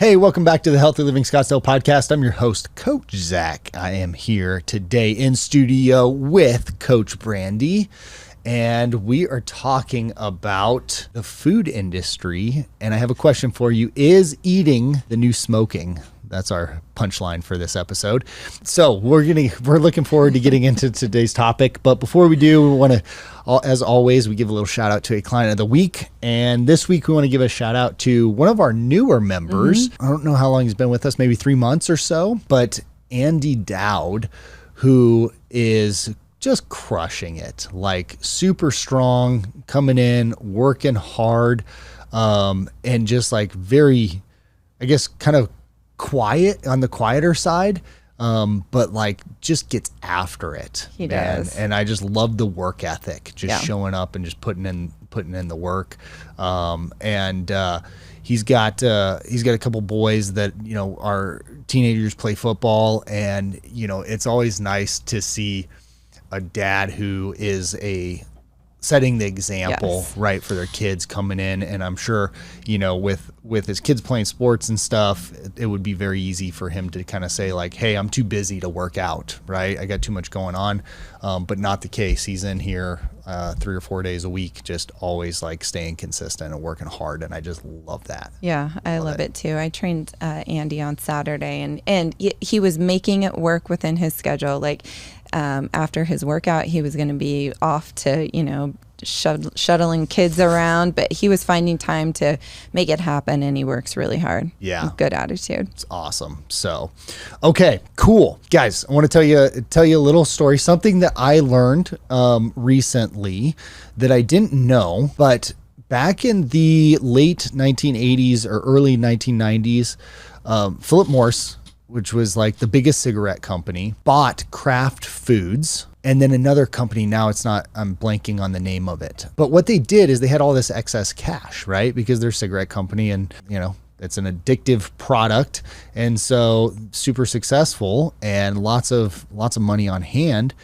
Hey, welcome back to the Healthy Living Scottsdale podcast. I'm your host, Coach Zach. I am here today in studio with Coach Brandy, and we are talking about the food industry. And I have a question for you. Is eating the new smoking? That's our punchline for this episode. So we're looking forward to getting into today's topic. But before we do, we want to, as always, we give a little shout out to a client of the week. And this week we want to give a shout out to one of our newer members. I don't know how long he's been with us, maybe 3 months or so, but Andy Dowd, who is just crushing it, like super strong, coming in, working hard, and just like very, I guess, kind of quiet on the quieter side, but like just gets after it. He does. And I just love the work ethic, just showing up and just putting in the work. He's got a couple boys that, you know, are teenagers, play football, and, you know, it's always nice to see a dad who is setting the example, right, for their kids coming in. And I'm sure, you know, with his kids playing sports and stuff, it would be very easy for him to kind of say like, hey, I'm too busy to work out, right? I got too much going on. But not the case. He's in here 3 or 4 days a week, just always like staying consistent and working hard. And I just love that. Yeah, I love it too. I trained Andy on Saturday, and he was making it work within his schedule. Like, after his workout, he was going to be off to, you know, shuttling kids around, but he was finding time to make it happen, and he works really hard. Yeah. Good attitude. It's awesome. So, okay, cool. Guys, I want to tell you a little story, something that I learned recently that I didn't know, but back in the late 1980s or early 1990s, Philip Morris, which was like the biggest cigarette company, bought Kraft Foods. And then another company, now I'm blanking on the name of it. But what they did is they had all this excess cash, right? Because they're a cigarette company and, you know, it's an addictive product. And so super successful and lots of money on hand.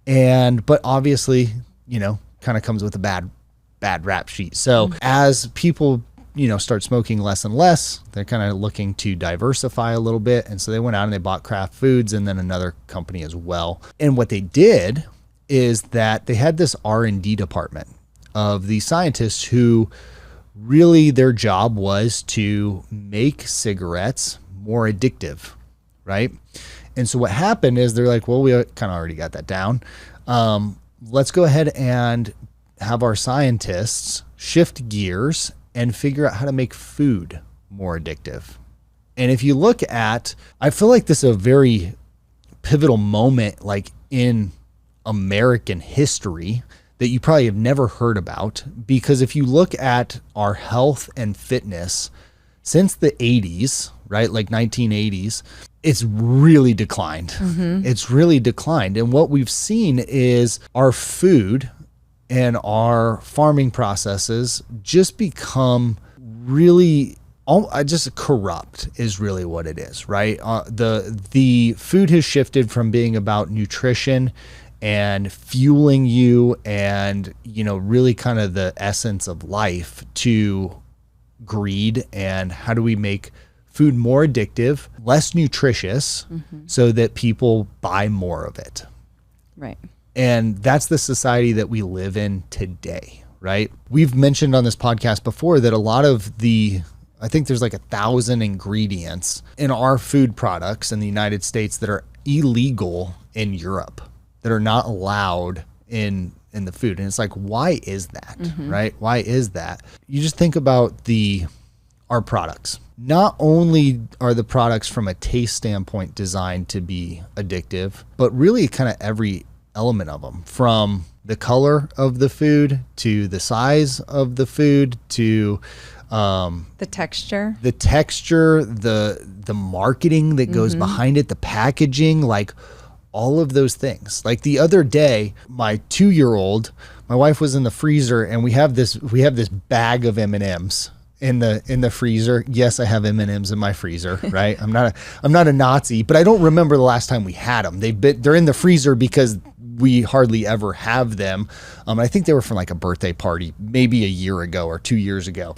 But obviously, you know, kind of comes with a bad rap sheet. So as people, you know, start smoking less and less, they're kind of looking to diversify a little bit. And so they went out and they bought Kraft Foods and then another company as well. And what they did is that they had this R&D department of these scientists who really their job was to make cigarettes more addictive, right? And so what happened is they're like, well, we kind of already got that down. Let's go ahead and have our scientists shift gears and figure out how to make food more addictive. And if you look at, I feel like this is a very pivotal moment like in American history that you probably have never heard about, because if you look at our health and fitness since the 80s, right, like 1980s, it's really declined. It's really declined. And what we've seen is our food and our farming processes just become really just corrupt is really what it is, right? The food has shifted from being about nutrition and fueling you and, you know, really kind of the essence of life to greed and how do we make food more addictive, less nutritious, so that people buy more of it. Right. And that's the society that we live in today, right? We've mentioned on this podcast before that a lot of I think there's like 1,000 ingredients in our food products in the United States that are illegal in Europe, that are not allowed in the food. And it's like, why is that, right? Why is that? You just think about our products. Not only are the products from a taste standpoint designed to be addictive, but really kind of every element of them, from the color of the food to the size of the food to the texture, the marketing that goes behind it, the packaging, like all of those things. Like the other day, my 2-year-old, my wife was in the freezer and we have this bag of M&Ms in the freezer. Yes, I have M&Ms in my freezer, right? I'm not a Nazi, but I don't remember the last time we had them. They're in the freezer because we hardly ever have them. I think they were from like a birthday party, maybe a year ago or 2 years ago.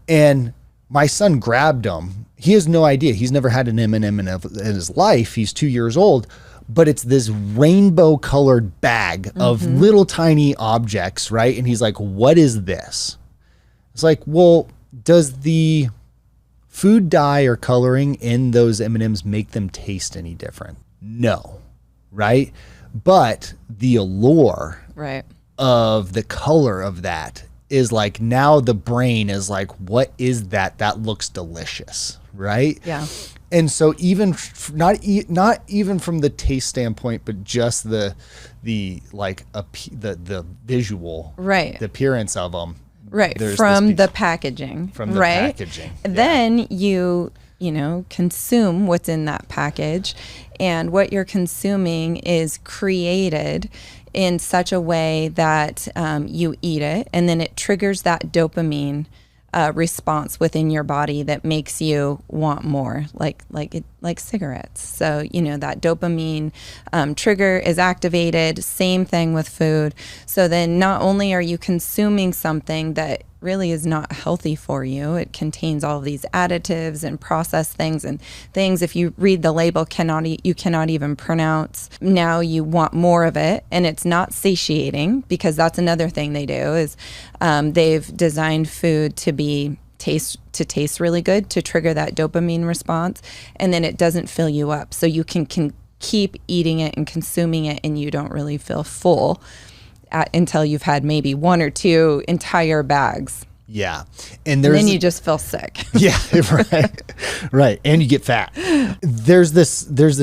And My son grabbed them. He has no idea. He's never had an M&M in his life. He's 2 years old, but it's this rainbow colored bag of little tiny objects, right? And he's like, what is this? It's like, well, does the food dye or coloring in those M&Ms make them taste any different? No, right? But the allure of the color of that is like, now the brain is like, what is that? That looks delicious, right? Yeah. And so even not even from the taste standpoint, but just the visual, right, the appearance of them, right, from the packaging, packaging. Then you consume what's in that package, and what you're consuming is created in such a way that you eat it, and then it triggers that dopamine response within your body that makes you want more, like cigarettes. So that dopamine trigger is activated. Same thing with food. So then not only are you consuming something that really is not healthy for you, it contains all of these additives and processed things and things, if you read the label, you cannot even pronounce. Now you want more of it, and it's not satiating, because that's another thing they do is they've designed food to taste really good, to trigger that dopamine response, and then it doesn't fill you up, so you can keep eating it and consuming it, and you don't really feel full until you've had maybe one or two entire bags. Yeah. And then you just feel sick. Yeah, right. And you get fat. There's this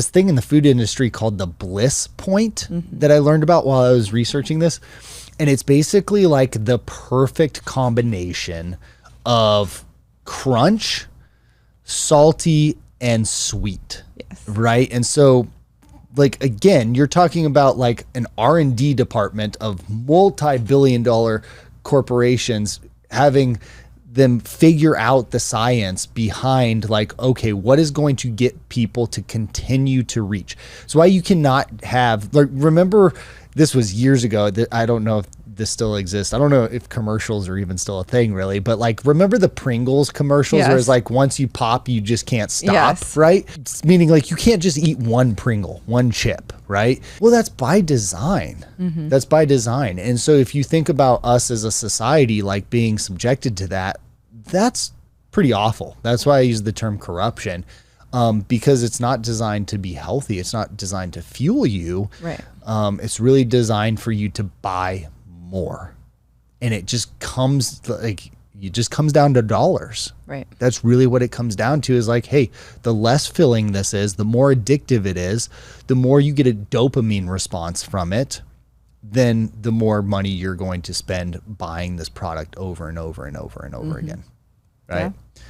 thing in the food industry called the bliss point that I learned about while I was researching this. And it's basically like the perfect combination of crunch, salty, and sweet. Yes. Right? And so, like, again, you're talking about like an R&D department of multi-billion-dollar corporations having them figure out the science behind, like, okay, what is going to get people to continue to reach? So why you cannot have, like, remember, this was years ago. I don't know if this still exists. I don't know if commercials are even still a thing, really. But like, remember the Pringles commercials, where it's like, once you pop, you just can't stop, right? It's meaning like you can't just eat one Pringle, one chip, right? Well, that's by design. That's by design. And so if you think about us as a society, like being subjected to that, that's pretty awful. That's why I use the term corruption. Because it's not designed to be healthy. It's not designed to fuel you. Right. It's really designed for you to buy more. And it just comes down to dollars. Right. That's really what it comes down to, is like, hey, the less filling this is, the more addictive it is, the more you get a dopamine response from it, then the more money you're going to spend buying this product over and over and over and over again. Right. Yeah.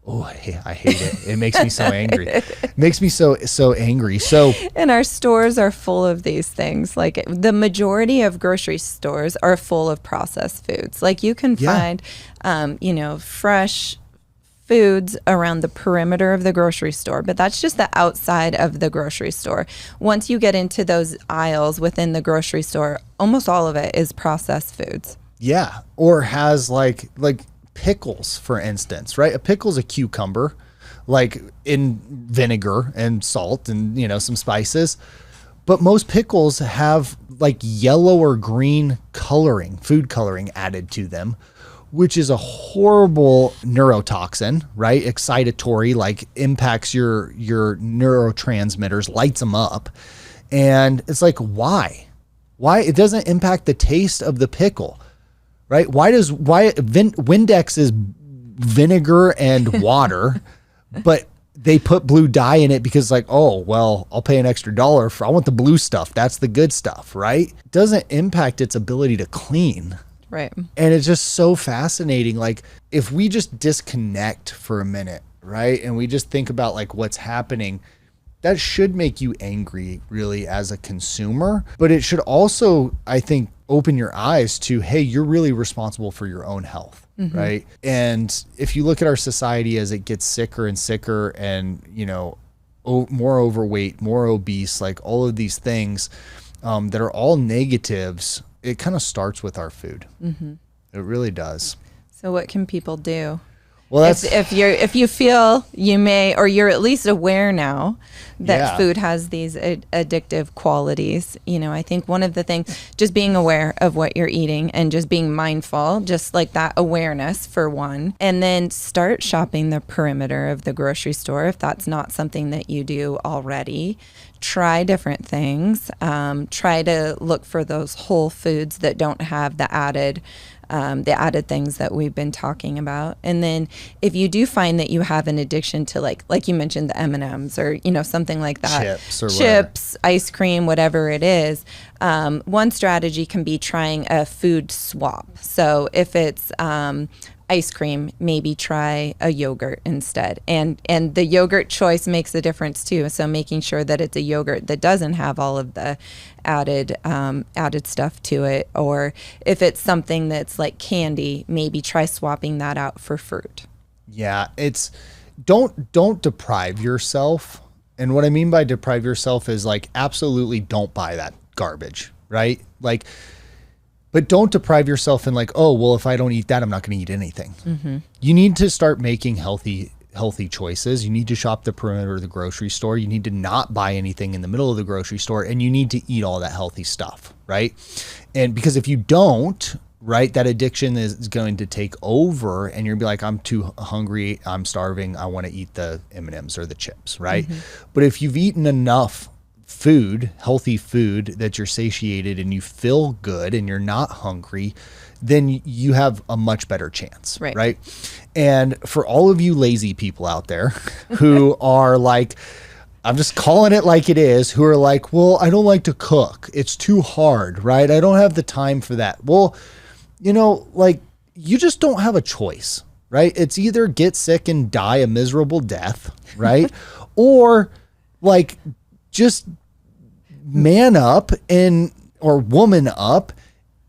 Oh, I hate it. It makes me so angry. It makes me so angry. So, and our stores are full of these things. Like, the majority of grocery stores are full of processed foods. Like, you can find, fresh foods around the perimeter of the grocery store, but that's just the outside of the grocery store. Once you get into those aisles within the grocery store, almost all of it is processed foods. Yeah. Or has like pickles, for instance, right? A pickle's a cucumber, like in vinegar and salt and, some spices. But most pickles have like yellow or green coloring, food coloring added to them, which is a horrible neurotoxin, right? Excitatory, like impacts your neurotransmitters, lights them up. And it's like, why? It doesn't impact the taste of the pickle. Right? Why Windex is vinegar and water, but they put blue dye in it because, like, oh, well, I'll pay an extra $1 I want the blue stuff. That's the good stuff, right? It doesn't impact its ability to clean. Right. And it's just so fascinating. Like, if we just disconnect for a minute, right? And we just think about like what's happening, that should make you angry, really, as a consumer. But it should also, I think, open your eyes to, hey, you're really responsible for your own health, right? And if you look at our society as it gets sicker and sicker and, more overweight, more obese, like all of these things that are all negatives, it kind of starts with our food. It really does. So what can people do? Well, that's if you feel you may, or you're at least aware now that Yeah. food has these addictive qualities. I think one of the things, just being aware of what you're eating and just being mindful, just like that awareness for one, and then start shopping the perimeter of the grocery store if that's not something that you do already. Try different things. Try to look for those whole foods that don't have the added things that we've been talking about. And then if you do find that you have an addiction to like you mentioned, the M&Ms or, something like that, chips, ice cream, whatever it is, one strategy can be trying a food swap. So if it's ice cream, maybe try a yogurt instead. And the yogurt choice makes a difference too. So making sure that it's a yogurt that doesn't have all of the added stuff to it. Or if it's something that's like candy, maybe try swapping that out for fruit. Yeah, it's don't deprive yourself. And what I mean by deprive yourself is like absolutely don't buy that garbage, right? Like, but don't deprive yourself in like, oh, well, if I don't eat that, I'm not going to eat anything. Mm-hmm. You need to start making healthy choices. You need to shop the perimeter of the grocery store. You need to not buy anything in the middle of the grocery store, and you need to eat all that healthy stuff, right? And because if you don't, right, that addiction is going to take over, and you're gonna be like, I'm too hungry, I'm starving, I want to eat the M&Ms or the chips, right? Mm-hmm. But if you've eaten enough food, healthy food, that you're satiated and you feel good and you're not hungry, then you have a much better chance, right? And for all of you lazy people out there who are like, I'm just calling it like it is, who are like, well, I don't like to cook, it's too hard, right? I don't have the time for that. Well, like, you just don't have a choice, right? It's either get sick and die a miserable death, right? Or like, just man up or woman up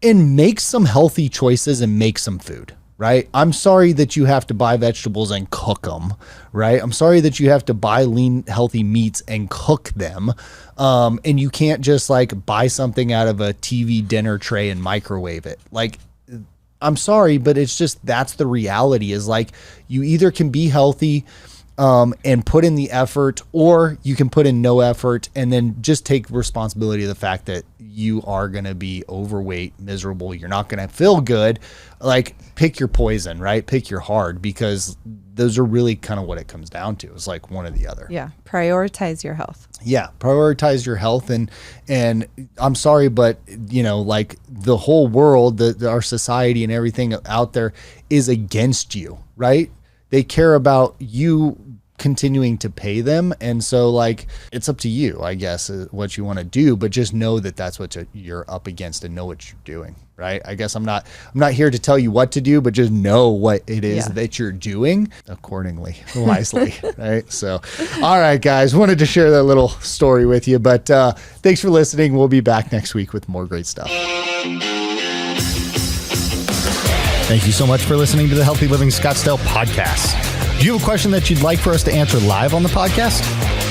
and make some healthy choices and make some food, right? I'm sorry that you have to buy vegetables and cook them, right? I'm sorry that you have to buy lean, healthy meats and cook them. And you can't just like buy something out of a TV dinner tray and microwave it. Like, I'm sorry, but it's just, that's the reality, is like, you either can be healthy and put in the effort, or you can put in no effort and then just take responsibility of the fact that you are going to be overweight, miserable. You're not going to feel good. Like, pick your poison, right? Pick your hard, because those are really kind of what it comes down to. It's like one or the other. Yeah. Prioritize your health. Yeah. Prioritize your health. And I'm sorry, but like, the whole world, our society and everything out there is against you, right? They care about you continuing to pay them. And so like, it's up to you, I guess, what you want to do, but just know that that's what you're up against and know what you're doing. Right. I guess I'm not here to tell you what to do, but just know what it is that you're doing accordingly, wisely. Right. So, all right, guys, wanted to share that little story with you, but thanks for listening. We'll be back next week with more great stuff. Thank you so much for listening to the Healthy Living Scottsdale podcast. Do you have a question that you'd like for us to answer live on the podcast?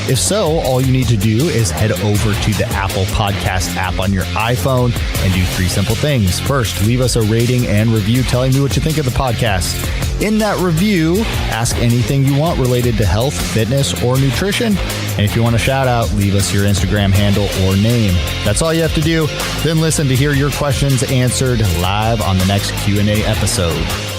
If so, all you need to do is head over to the Apple Podcast app on your iPhone and do 3 simple things. First, leave us a rating and review telling me what you think of the podcast. In that review, ask anything you want related to health, fitness, or nutrition. And if you want a shout out, leave us your Instagram handle or name. That's all you have to do. Then listen to hear your questions answered live on the next Q&A episode.